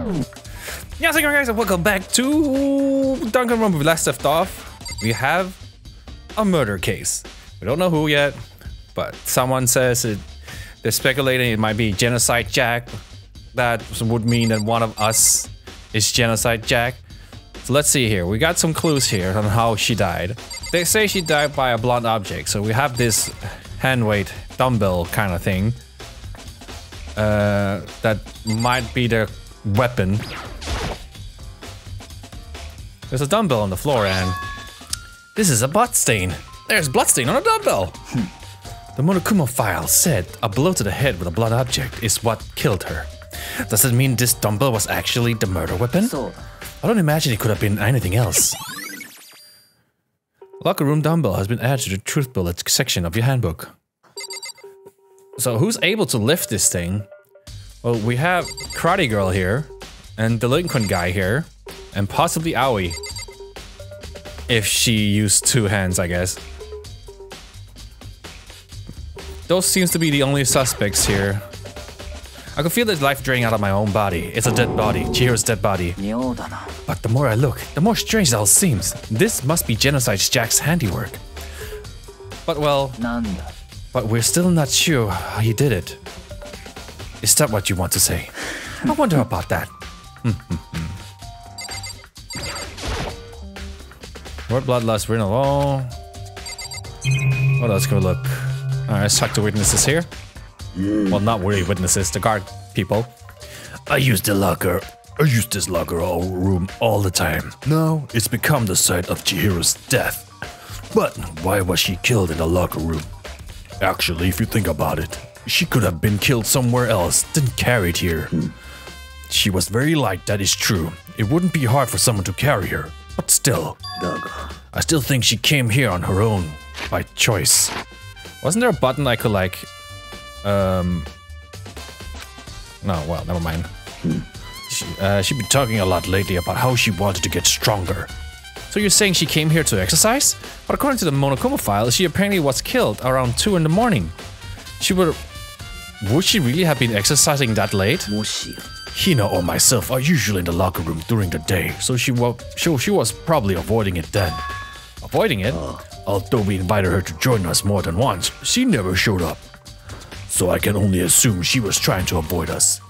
Yeah, guys, and welcome back to Danganronpa. We last left off. We have a murder case. We don't know who yet, but someone says they're speculating it might be Genocide Jack. That would mean that one of us is Genocide Jack. So let's see here. We got some clues here on how she died. They say she died by a blunt object, so we have this hand weight dumbbell kind of thing. That might be the weapon. There's a dumbbell on the floor and this is a blood stain. There's blood stain on a dumbbell. The Monokuma file said a blow to the head with a blunt object is what killed her. Does it mean this dumbbell was actually the murder weapon? I don't imagine it could have been anything else. Locker room dumbbell has been added to the truth bullet section of your handbook. So who's able to lift this thing? Well, we have Karate Girl here, and Delinquent Guy here, and possibly Aoi. If she used two hands, I guess. Those seems to be the only suspects here. I can feel the life draining out of my own body. It's a dead body, Chihiro's dead body. But the more I look, the more strange it all seems. This must be Genocide Jack's handiwork. But well... But we're still not sure how he did it. Is that what you want to say? I wonder about that. More bloodlust written all. What else can we look? Alright, let's talk to witnesses here. Well, not really witnesses, the guard people. I use this locker room all the time. Now, it's become the site of Chihiro's death. But why was she killed in the locker room? Actually, if you think about it, she could have been killed somewhere else, then carried here. She was very light, that is true. It wouldn't be hard for someone to carry her. But still, I still think she came here on her own, by choice. Wasn't there a button I could like... No, well, never mind. She'd been talking a lot lately about how she wanted to get stronger. So you're saying she came here to exercise? But according to the Monokuma file, she apparently was killed around 2 in the morning. Would she really have been exercising that late? Hina or myself are usually in the locker room during the day, so she was probably avoiding it then. Avoiding it? Although we invited her to join us more than once, she never showed up. So I can only assume she was trying to avoid us.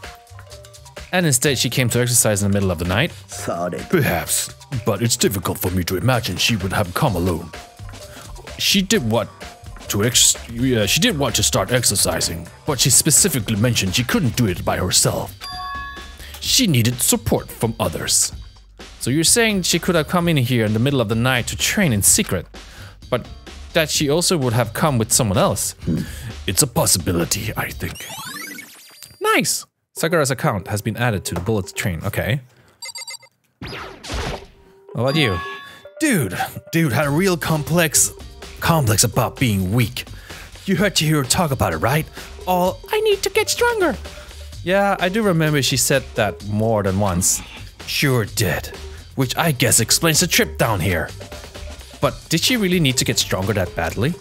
And instead she came to exercise in the middle of the night? Perhaps, but it's difficult for me to imagine she would have come alone. She did want to start exercising, but she specifically mentioned she couldn't do it by herself. She needed support from others. So you're saying she could have come in here in the middle of the night to train in secret, but that she also would have come with someone else? It's a possibility, I think. Nice! Sakura's account has been added to the bullet train, okay. What about you? Dude had a real complex about being weak. You heard Chihiro talk about it, right? All, I need to get stronger. Yeah, I do remember she said that more than once. Sure did. Which I guess explains the trip down here. But did she really need to get stronger that badly?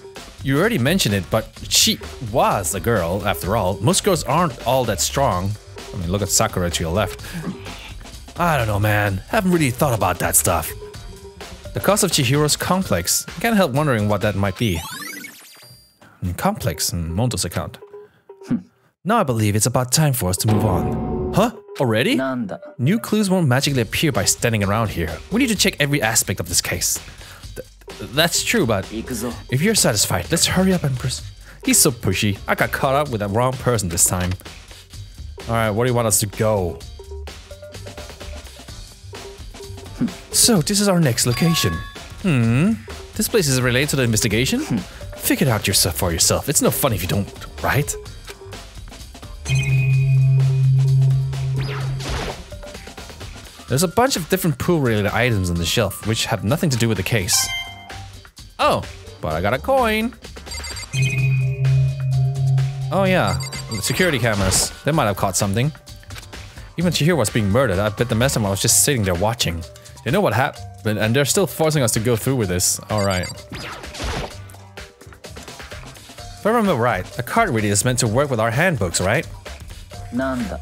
You already mentioned it, but she was a girl, after all. Most girls aren't all that strong. I mean, look at Sakura to your left. I don't know, man. Haven't really thought about that stuff. The cause of Chihiro's complex. I can't help wondering what that might be. Complex in Monto's account. Now I believe it's about time for us to move on. Huh? Already? New clues won't magically appear by standing around here. We need to check every aspect of this case. That's true, but if you're satisfied, let's hurry up and He's so pushy. I got caught up with the wrong person this time. Alright, where do you want us to go? So, this is our next location. This place is related to the investigation? Figure it out for yourself. It's no fun if you don't, right? There's a bunch of different pool-related items on the shelf, which have nothing to do with the case. Oh, but I got a coin. Oh yeah, security cameras. They might have caught something. Even Chihiro was being murdered. I bet the rest of them was just sitting there watching. They know what happened, and they're still forcing us to go through with this. Alright. If I remember right, a card reader is meant to work with our handbooks, right?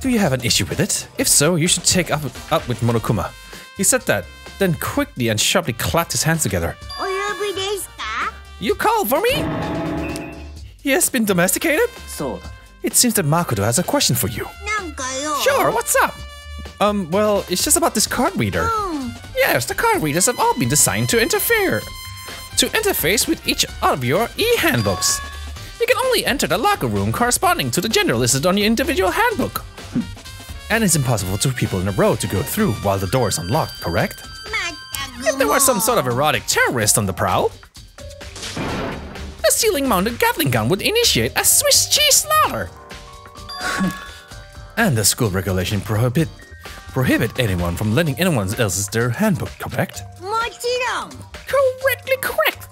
Do you have an issue with it? If so, you should take up with Monokuma. He said that, then quickly and sharply clapped his hands together. You called for me? He has been domesticated? It seems that Makoto has a question for you. Sure, what's up? Well, it's just about this card reader. Yes, the card readers have all been designed to interface with each of your e-handbooks. You can only enter the locker room corresponding to the gender listed on your individual handbook. And it's impossible for 2 people in a row to go through while the door is unlocked, correct? If there was some sort of erotic terrorist on the prowl, a ceiling-mounted Gatling gun would initiate a Swiss cheese slaughter. And the school regulation prohibit anyone from lending anyone else's their handbook, correct? Correctly correct.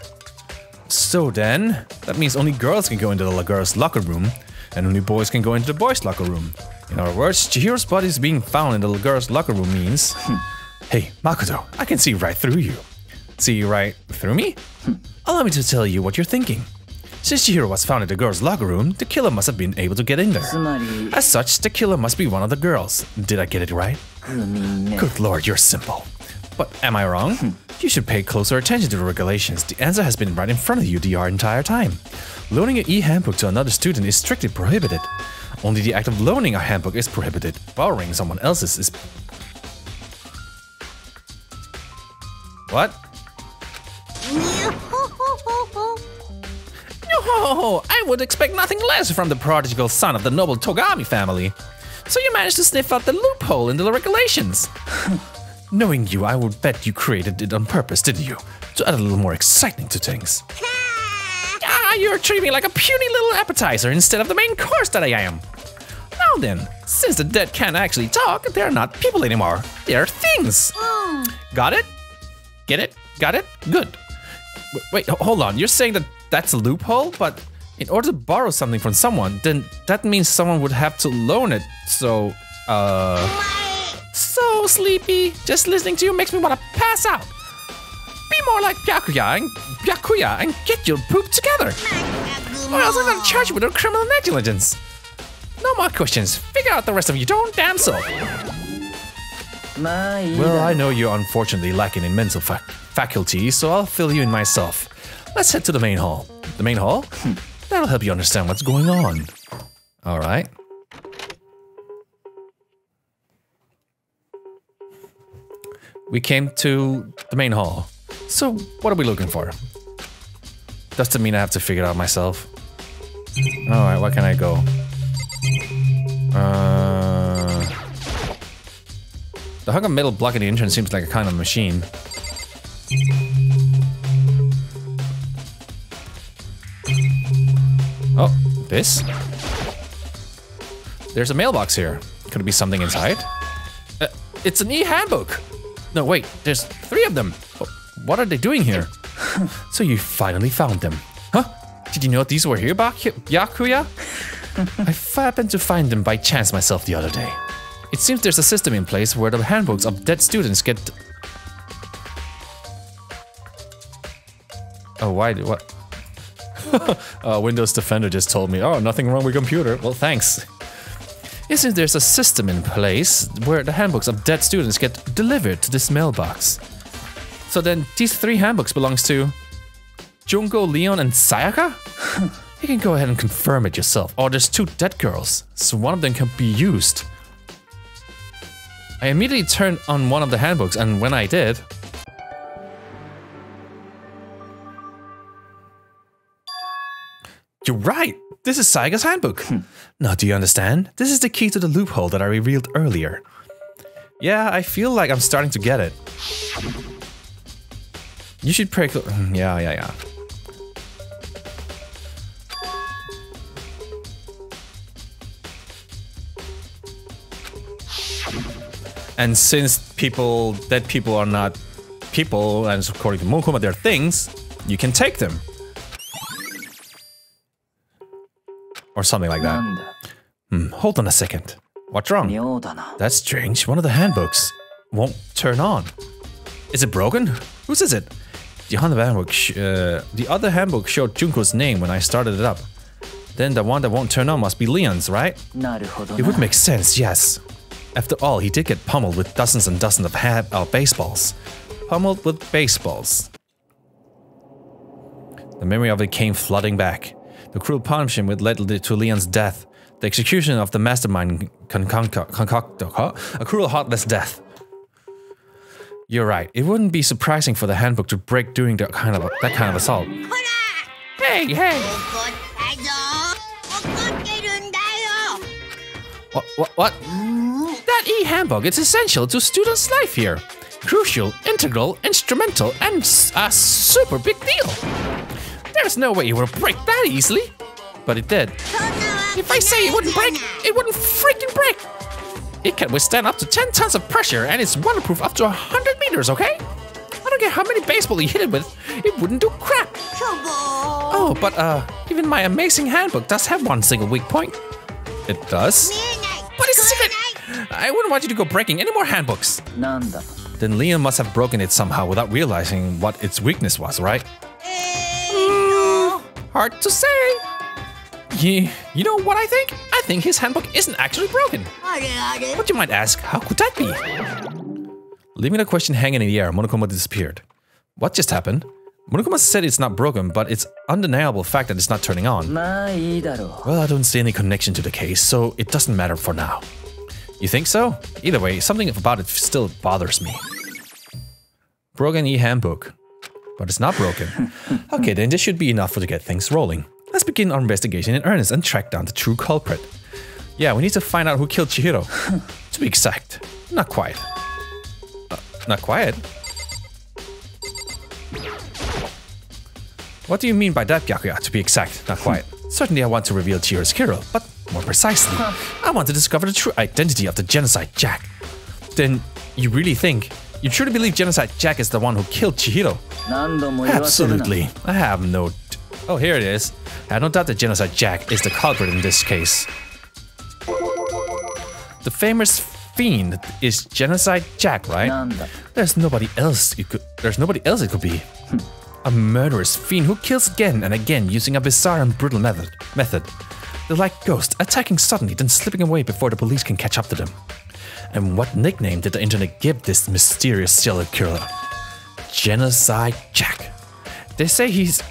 So then, that means only girls can go into the girls' locker room, and only boys can go into the boys' locker room. In other words, Chihiro's body is being found in the girls' locker room means... Hey, Makoto, I can see right through you. See right through me? Allow me to tell you what you're thinking. Since Chihiro was found in the girls' locker room, the killer must have been able to get in there. As such, the killer must be one of the girls. Did I get it right? Good lord, you're simple. But am I wrong? You should pay closer attention to the regulations. The answer has been right in front of you the entire time. Loaning an e-handbook to another student is strictly prohibited. Only the act of loaning a handbook is prohibited. Borrowing someone else's is... What? No, I would expect nothing less from the prodigal son of the noble Togami family. So you managed to sniff out the loophole in the regulations. Knowing you, I would bet you created it on purpose, didn't you? To add a little more excitement to things. You're treating me like a puny little appetizer instead of the main course that I am. Now then, since the dead can't actually talk, they're not people anymore. They're things. Got it? Get it? Got it? Good. Wait, hold on. You're saying that that's a loophole? But in order to borrow something from someone, then that means someone would have to loan it. So, So sleepy. Just listening to you makes me want to pass out. Be more like Byakuya and get your poop together. Or else I'm gonna charge you with criminal negligence. No more questions. Figure out the rest of your own damn self. Well, I know you're unfortunately lacking in mental faculty, so I'll fill you in myself. Let's head to the main hall. The main hall? That'll help you understand what's going on. Alright. We came to the main hall. So, what are we looking for? Doesn't mean I have to figure it out myself. Alright, where can I go? The hunk of metal blocking the entrance seems like a kind of machine. Oh, this? There's a mailbox here. Could it be something inside? It's an e-handbook! No, wait, there's 3 of them. What are they doing here? So you finally found them. Huh? Did you know these were here, Byakuya? I happened to find them by chance myself the other day. It seems there's a system in place where the handbooks of dead students get... Oh, why? What? Windows Defender just told me, oh, nothing wrong with computer. Well, thanks. It seems there's a system in place where the handbooks of dead students get delivered to this mailbox. So then these 3 handbooks belongs to Junko, Leon, and Sayaka? You can go ahead and confirm it yourself. Oh, there's 2 dead girls, so one of them can be used. I immediately turned on one of the handbooks, and when I did... You're right! This is Sayaka's handbook! Now, do you understand? This is the key to the loophole that I revealed earlier. Yeah, I feel like I'm starting to get it. You should pray... Yeah. And since dead people are not people, and according to Monokuma, they're things, you can take them. Or something like that. Hold on a second. What's wrong? That's strange. One of the handbooks won't turn on. Is it broken? Whose is it? The other handbook showed Junko's name when I started it up. Then the one that won't turn on must be Leon's, right? It would make sense, yes. After all, he did get pummeled with dozens and dozens of baseballs. Pummeled with baseballs. The memory of it came flooding back. The cruel punishment led to Leon's death. The execution of the mastermind concocted a cruel, heartless death. You're right. It wouldn't be surprising for the handbook to break during that kind of assault. Hey, hey! What? That e-handbook is essential to students' life here. Crucial, integral, instrumental, and a super big deal. There's no way it would break that easily. But it did. If I say it wouldn't break, it wouldn't freaking break. It can withstand up to 10 tons of pressure and it's waterproof up to 100 meters, okay? I don't care how many baseballs you hit it with, it wouldn't do crap. Oh, but even my amazing handbook does have one single weak point. It does? But it's a secret! I wouldn't want you to go breaking any more handbooks. Then Leon must have broken it somehow without realizing what its weakness was, right? Hard to say. You know what I think? I think his handbook isn't actually broken. But you might ask, how could that be? Leaving the question hanging in the air, Monokuma disappeared. What just happened? Monokuma said it's not broken, but it's undeniable fact that it's not turning on. Well, I don't see any connection to the case, so it doesn't matter for now. You think so? Either way, something about it still bothers me. Broken e-handbook. But it's not broken. Okay, then this should be enough to get things rolling. Let's begin our investigation in earnest and track down the true culprit. Yeah, we need to find out who killed Chihiro. To be exact, not quite. Not quiet? What do you mean by that, Byakuya? To be exact, not quiet. Certainly I want to reveal Chihiro's killer, but more precisely, I want to discover the true identity of the Genocide Jack. Then, you truly believe Genocide Jack is the one who killed Chihiro? Absolutely. I have no... Oh, here it is. I have no doubt that Genocide Jack is the culprit in this case. The famous fiend is Genocide Jack, right? There's nobody else it could be. A murderous fiend who kills again and again using a bizarre and brutal method. They're like ghosts, attacking suddenly, then slipping away before the police can catch up to them. And what nickname did the internet give this mysterious serial killer? Genocide Jack. They say he's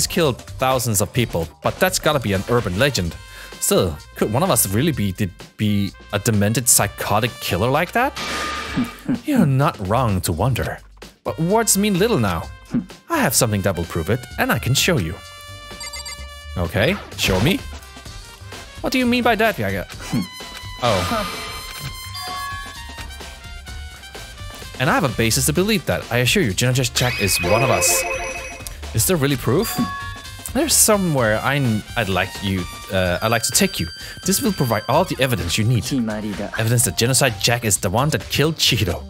killed thousands of people, but that's gotta be an urban legend. Still, could one of us really be a demented psychotic killer like that? You're not wrong to wonder. But words mean little now. I have something that will prove it, and I can show you. Okay, show me. What do you mean by that, Byakuya? Oh. And I have a basis to believe that. I assure you, Genocide Jack is one of us. Is there really proof? There's somewhere I'd like to take you. This will provide all the evidence you need. Evidence that Genocide Jack is the one that killed Chihiro.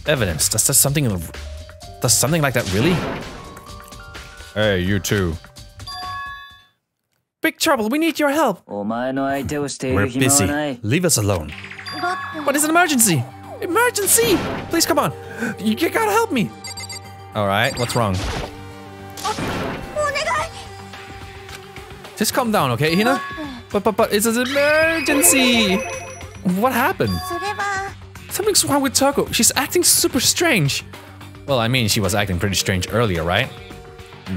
Evidence. Does something like that really? Hey, you two. Big trouble. We need your help. We're busy. Leave us alone. What is an emergency? Emergency! Please come on. You gotta help me. All right. What's wrong? Just calm down, okay, Hina? But it's an emergency! What happened? Something's wrong with Toko. She's acting super strange. Well, I mean, she was acting pretty strange earlier, right?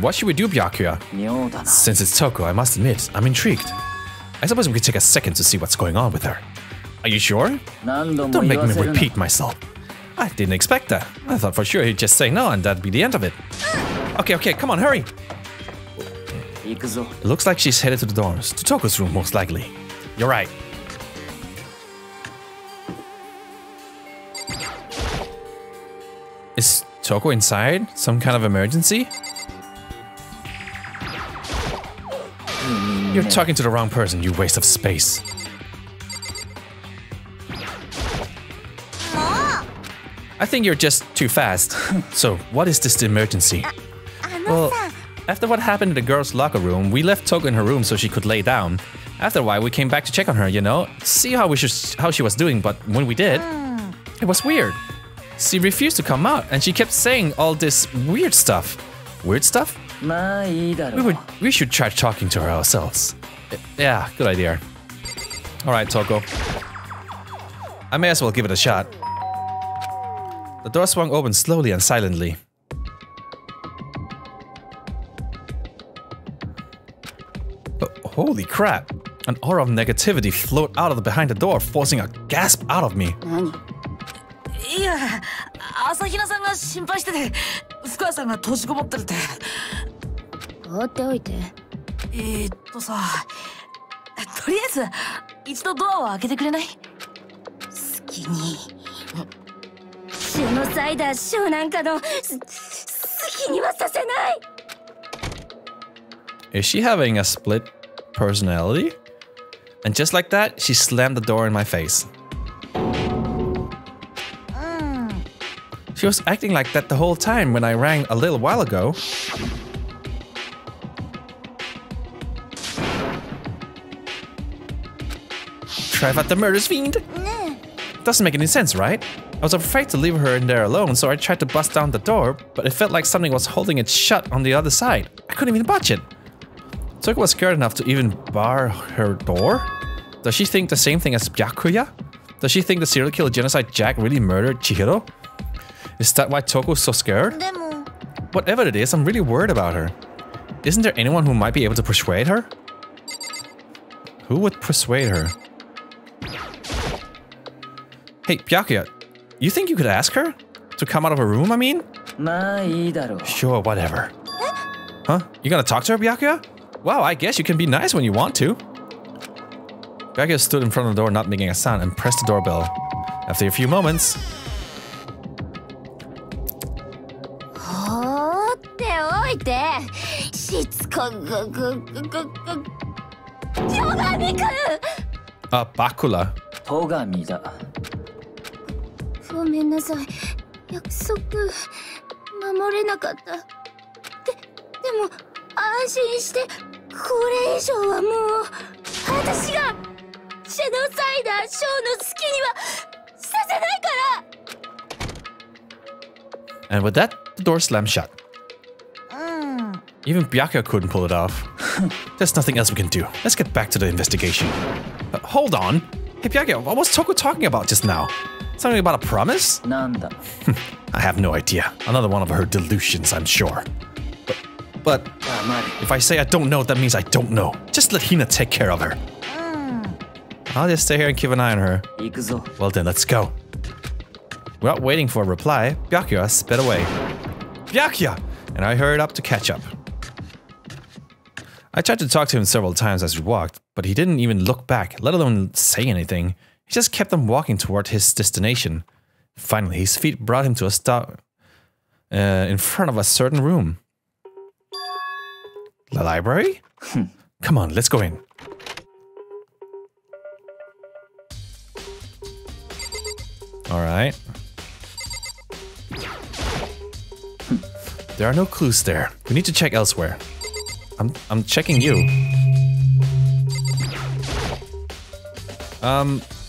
What should we do, Byakuya? Since it's Toko, I must admit, I'm intrigued. I suppose we could take a second to see what's going on with her. Are you sure? Don't make me repeat myself. I didn't expect that. I thought for sure he'd just say no and that'd be the end of it. Okay, come on, hurry! It looks like she's headed to the dorms, to Toko's room most likely. You're right. Is Toko inside? Some kind of emergency? You're talking to the wrong person, you waste of space. I think you're just too fast. So, what is this emergency? Well, after what happened in the girls' locker room, we left Toko in her room so she could lay down. After a while, we came back to check on her, you know, see how she was doing, but when we did, it was weird. She refused to come out, and she kept saying all this weird stuff. Weird stuff? We should try talking to her ourselves. Yeah, good idea. Alright, Toko. I may as well give it a shot. The door swung open slowly and silently. Holy crap! An aura of negativity flowed out of behind the door, forcing a gasp out of me. いや、朝比奈さんが心配してて、深谷さんが閉じこもってるって。放っておいて。さ、とりあえず一度ドアを開けてくれない？好きに。シュのサイダーシュなんかの好きにはさせない。Is she having a split personality? And just like that, she slammed the door in my face. She was acting like that the whole time when I rang a little while ago. Trivat the murderous fiend? Doesn't make any sense, right? I was afraid to leave her in there alone, so I tried to bust down the door, but it felt like something was holding it shut on the other side. I couldn't even budge it. Toko was scared enough to even bar her door? Does she think the same thing as Byakuya? Does she think the serial killer genocide Jack really murdered Chihiro? Is that why Toko's so scared? Whatever it is, I'm really worried about her. Isn't there anyone who might be able to persuade her? Who would persuade her? Hey, Byakuya, you think you could ask her? To come out of her room, I mean? Sure, whatever. Huh? You gonna talk to her, Byakuya? Wow, I guess you can be nice when you want to. Byakuya stood in front of the door, not making a sound, and pressed the doorbell. After a few moments... Bakula. ごめんなさい。約束守れなかった。でも安心してこれ以上はもう私がジェノサイダーショーの好きにはさせないから。 And with that, the door slammed shut. Even Byakuya couldn't pull it off. There's nothing else we can do. Let's get back to the investigation. Hold on. Hey Byakuya, what was Toko talking about just now? Something about a promise? I have no idea. Another one of her delusions, I'm sure. But if I say I don't know, that means I don't know. Just let Hina take care of her. I'll just stay here and keep an eye on her. Well then, let's go. Without waiting for a reply, Byakuya sped away. Byakuya! And I hurried up to catch up. I tried to talk to him several times as we walked, but he didn't even look back, let alone say anything. He just kept on walking toward his destination. Finally, his feet brought him to a stop in front of a certain room. The library? Come on, let's go in. Alright. There are no clues there. We need to check elsewhere. I'm checking you.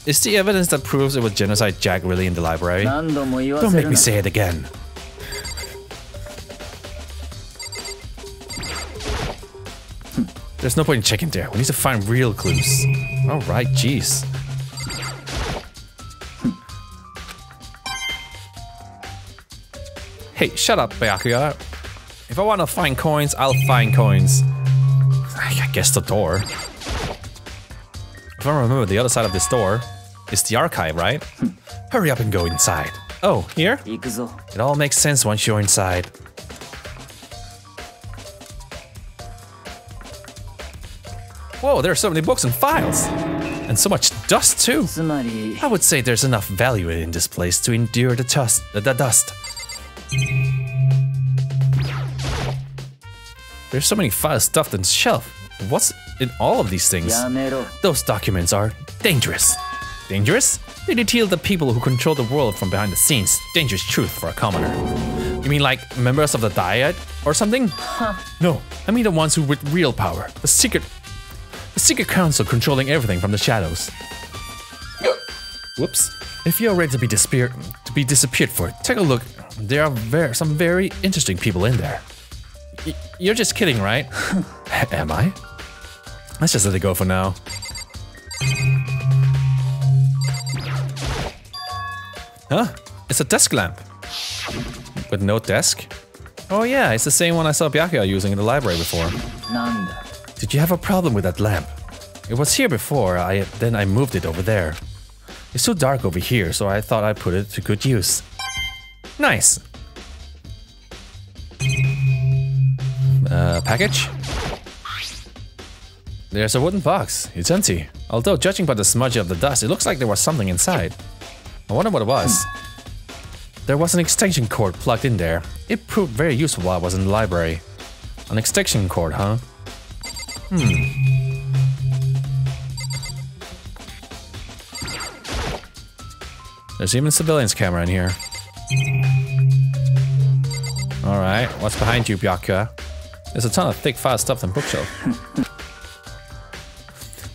Is the evidence that proves it was Genocide Jack really in the library? Don't make me say it again. There's no point in checking there. We need to find real clues. Alright, jeez. Hey, shut up, Byakuya. If I want to find coins, I'll find coins. I guess the door. If I remember, the other side of this door is the archive, right? Hurry up and go inside. Oh, here? It all makes sense once you're inside. Whoa, there are so many books and files! And so much dust, too! I would say there's enough value in this place to endure the dust. There's so many files stuffed in the shelf. What's in all of these things? Those documents are dangerous. Dangerous? They detail the people who control the world from behind the scenes. Dangerous truth for a commoner. You mean like members of the Dyad or something? No, I mean the ones who with real power. The secret council controlling everything from the shadows. Whoops. If you're ready to be disappeared for, take a look. There are some very interesting people in there. You're just kidding, right? Am I? Let's just let it go for now. Huh? It's a desk lamp. With no desk? Oh yeah, it's the same one I saw Byakuya using in the library before. Did you have a problem with that lamp? It was here before, then I moved it over there. It's so dark over here, so I thought I'd put it to good use. Nice. Package? There's a wooden box. It's empty. Although, judging by the smudge of the dust, it looks like there was something inside. I wonder what it was. There was an extension cord plugged in there. It proved very useful while I was in the library. An extension cord, huh? There's even a surveillance camera in here. Alright, what's behind you, Byakuya? There's a ton of thick files stuffed in bookshelf.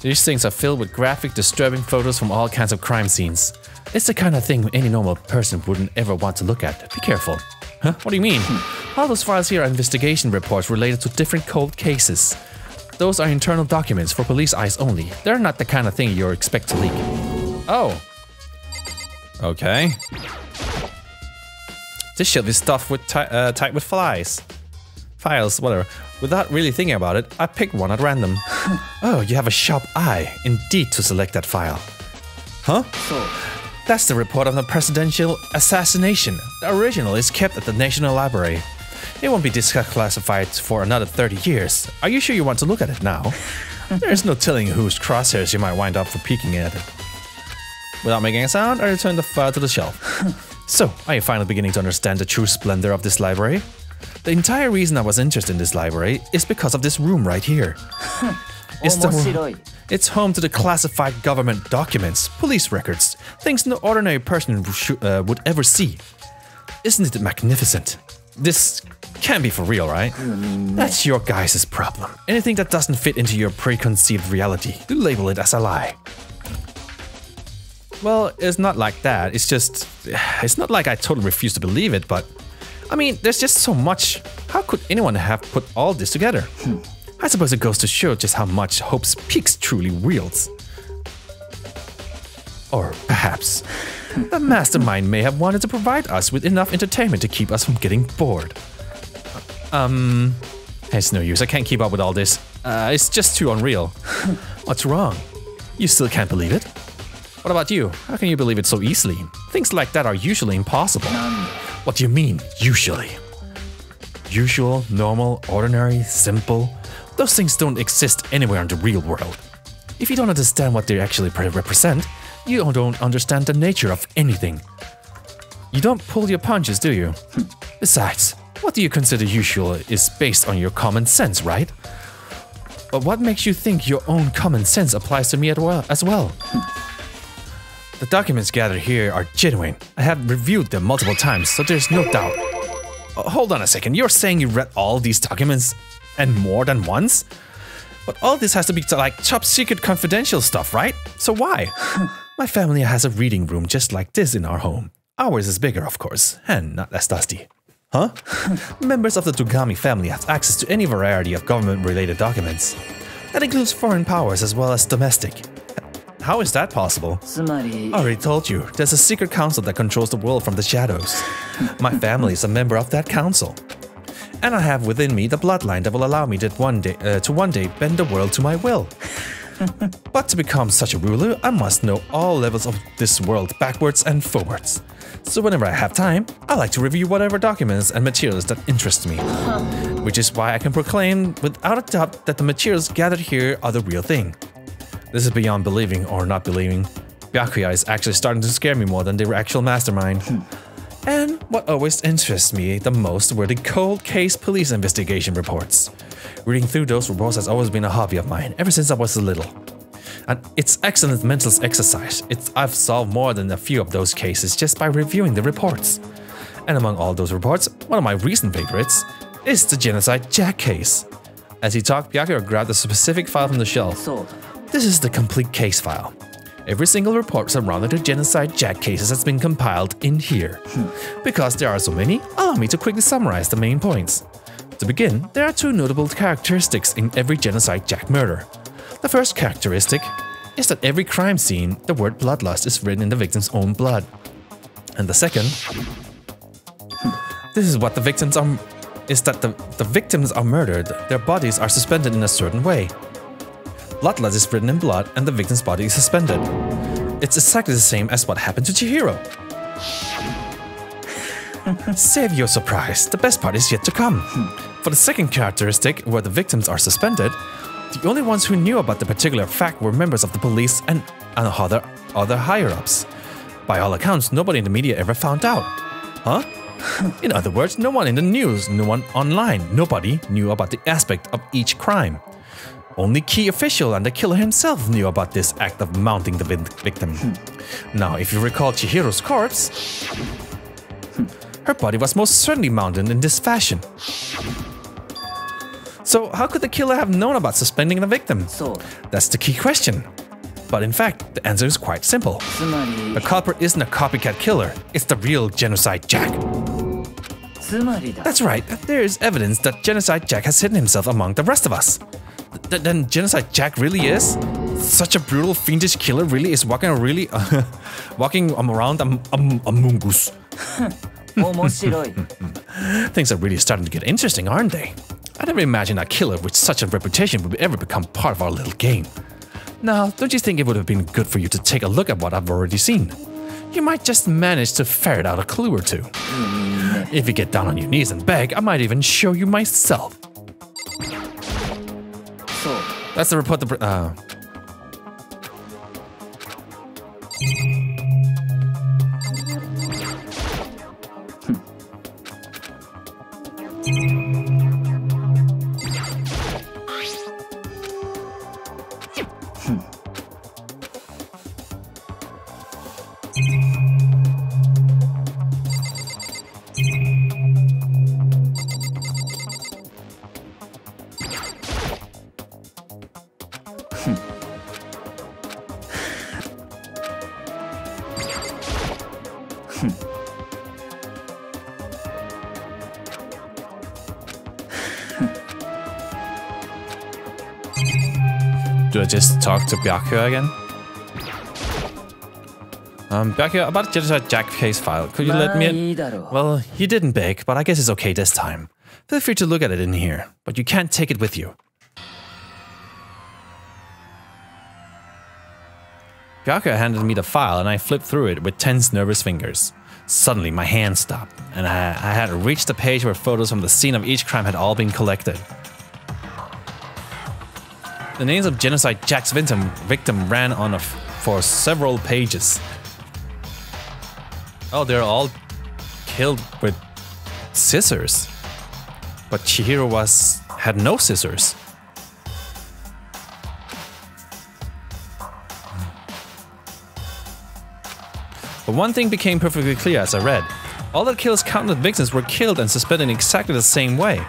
These things are filled with graphic, disturbing photos from all kinds of crime scenes. It's the kind of thing any normal person wouldn't ever want to look at. Be careful. Huh? What do you mean? All those files here are investigation reports related to different cold cases. Those are internal documents for police eyes only. They're not the kind of thing you expect to leak. Oh. Okay. This shelf is stuffed with tight with flies. Files, whatever. Without really thinking about it, I picked one at random. Oh, you have a sharp eye, indeed, to select that file. Huh? That's the report on the presidential assassination. The original is kept at the National Library. It won't be declassified for another 30 years. Are you sure you want to look at it now? There's no telling whose crosshairs you might wind up for peeking at it. Without making a sound, I return the file to the shelf. So, are you finally beginning to understand the true splendor of this library? The entire reason I was interested in this library is because of this room right here. It's home to the classified government documents, police records, things no ordinary person would ever see. Isn't it magnificent? This can't be for real, right? That's your guys' problem. Anything that doesn't fit into your preconceived reality, you label it as a lie. Well, it's not like that. It's not like I totally refuse to believe it, but I mean, there's just so much. How could anyone have put all this together? I suppose it goes to show just how much Hope's Peaks truly wields. Or perhaps, the mastermind may have wanted to provide us with enough entertainment to keep us from getting bored. It's no use, I can't keep up with all this. It's just too unreal. What's wrong? You still can't believe it? What about you? How can you believe it so easily? Things like that are usually impossible. What do you mean, usually? Usual, normal, ordinary, simple? Those things don't exist anywhere in the real world. If you don't understand what they actually represent, you don't understand the nature of anything. You don't pull your punches, do you? Besides, what do you consider usual is based on your common sense, right? But what makes you think your own common sense applies to me as well? The documents gathered here are genuine. I have reviewed them multiple times, so there's no doubt. Hold on a second, you're saying you read all these documents and more than once? But all this has to be like top secret confidential stuff, right? So why? My family has a reading room just like this in our home. Ours is bigger, of course, and not as dusty. Huh? Members of the Togami family have access to any variety of government-related documents. That includes foreign powers as well as domestic. How is that possible? I already told you, there's a secret council that controls the world from the shadows. My family is a member of that council. And I have within me the bloodline that will allow me to one day bend the world to my will. But to become such a ruler, I must know all levels of this world backwards and forwards. So whenever I have time, I like to review whatever documents and materials that interest me. Which is why I can proclaim without a doubt that the materials gathered here are the real thing. This is beyond believing or not believing. Byakuya is actually starting to scare me more than the actual mastermind. And what always interests me the most were the cold case police investigation reports. Reading through those reports has always been a hobby of mine, ever since I was little. And it's excellent mental exercise. I've solved more than a few of those cases just by reviewing the reports. And among all those reports, one of my recent favorites is the Genocide Jack case. As he talked, Byakuya grabbed a specific file from the shelf. This is the complete case file. Every single report surrounding the Genocide Jack cases has been compiled in here. Because there are so many, allow me to quickly summarize the main points. To begin, there are two notable characteristics in every Genocide Jack murder. The first characteristic is that every crime scene, the word bloodlust is written in the victim's own blood. And the second, this is what the victims are, is that the victims are murdered, their bodies are suspended in a certain way. Bloodlust is written in blood and the victim's body is suspended. It's exactly the same as what happened to Chihiro. Save your surprise, the best part is yet to come. For the second characteristic, where the victims are suspended, the only ones who knew about the particular fact were members of the police and other higher-ups. By all accounts, nobody in the media ever found out. Huh? In other words, no one in the news, no one online, nobody knew about the aspect of each crime. Only key official and the killer himself knew about this act of mounting the victim. Now, if you recall Chihiro's corpse, her body was most certainly mounted in this fashion. So how could the killer have known about suspending the victim? That's the key question. But in fact, the answer is quite simple. The culprit isn't a copycat killer, it's the real Genocide Jack. That's right, there is evidence that Genocide Jack has hidden himself among the rest of us. Then Genocide Jack really is? Such a brutal, fiendish killer really is walking around among us. Things are really starting to get interesting, aren't they? I never imagined a killer with such a reputation would ever become part of our little game. Now, don't you think it would have been good for you to take a look at what I've already seen? You might just manage to ferret out a clue or two. If you get down on your knees and beg, I might even show you myself. That's the report. Do I just talk to Byakuya again? Byakuya, about Genocide Jack case file. Could you let me in? Well, you didn't beg, but I guess it's okay this time. Feel free to look at it in here, but you can't take it with you. Byakuya handed me the file and I flipped through it with tense, nervous fingers. Suddenly, my hand stopped, and I had reached the page where photos from the scene of each crime had all been collected. The names of Genocide Jack's victim ran on for several pages. Oh, they're all killed with scissors. But Chihiro had no scissors. But one thing became perfectly clear as I read. All the kills counted victims were killed and suspended in exactly the same way.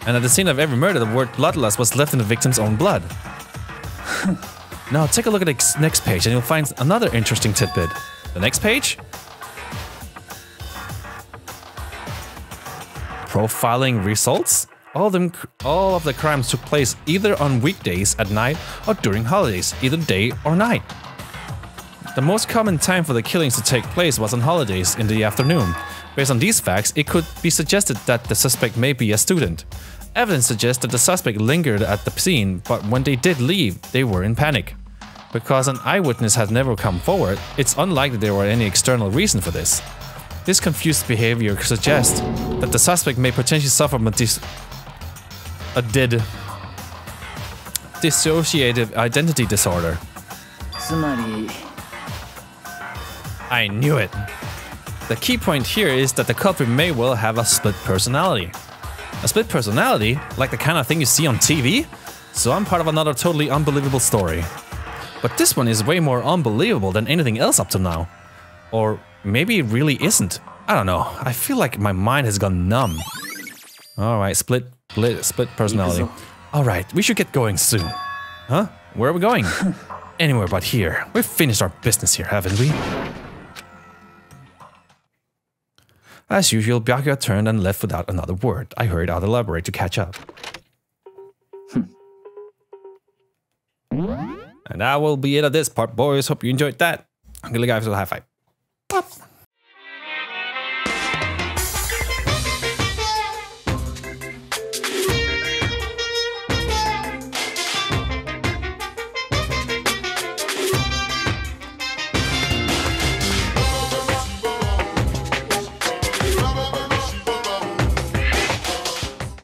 And at the scene of every murder, the word bloodlust was left in the victim's own blood. Now take a look at the next page and you'll find another interesting tidbit. The next page? Profiling results? All of the crimes took place either on weekdays at night or during holidays, either day or night. The most common time for the killings to take place was on holidays in the afternoon. Based on these facts, it could be suggested that the suspect may be a student. Evidence suggests that the suspect lingered at the scene, but when they did leave, they were in panic. Because an eyewitness had never come forward, it's unlikely there were any external reason for this. This confused behavior suggests that the suspect may potentially suffer from a dissociative identity disorder. I knew it. The key point here is that the culprit may well have a split personality. A split personality? Like the kind of thing you see on TV? So I'm part of another totally unbelievable story. But this one is way more unbelievable than anything else up to now. Or maybe it really isn't. I don't know. I feel like my mind has gone numb. Alright, split personality. Alright, we should get going soon. Huh? Where are we going? Anywhere but here. We've finished our business here, haven't we? As usual, Byakuya turned and left without another word. I hurried out to elaborate to catch up. And that will be it of this part, boys. Hope you enjoyed that. I'm gonna give you a high five.